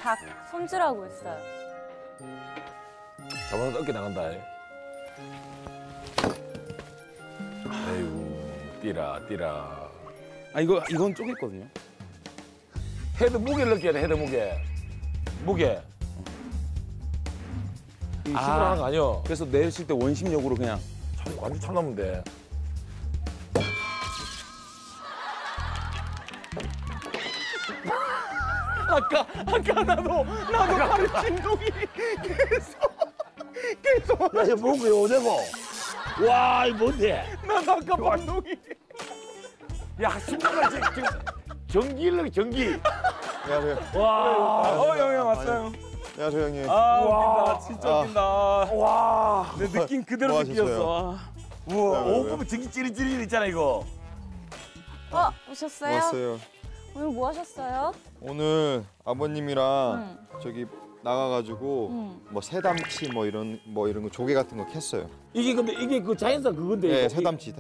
닭 손질하고 있어요. 잡아서 어깨 나간다. 아이고, 뛰라. 아 이건 쪼갰거든요. 헤드 무게를 느껴야 돼, 헤드 무게. 무게. 이 힘으로 하는 거 아니야. 그래서 내실 때 원심력으로 그냥. 완전 참나면 돼. 아까 나도 발에 진동이 계속. 야, 이거 뭐고, 이거 어제고. 와, 이거 뭔데? 나도 아까 반동이. 야, 신발만 지금 전기를 전기. 안녕하세요. 와. 형 왔어요. 안녕하세요, 형님. 웃긴다. 진짜 웃긴다. 와. 내 느낌 그대로 뭐 느꼈어. 우와, 왜? 오프면 전기 찌릿찌릿 있잖아, 이거. 오셨어요? 왔어요. 오늘 뭐 하셨어요? 오늘 아버님이랑 저기 나가가지고 뭐 새담치 뭐 이런 거 조개 같은 거 캤어요. 이게 근데 이게 그 자연산 그건데. 네, 이거. 새담치.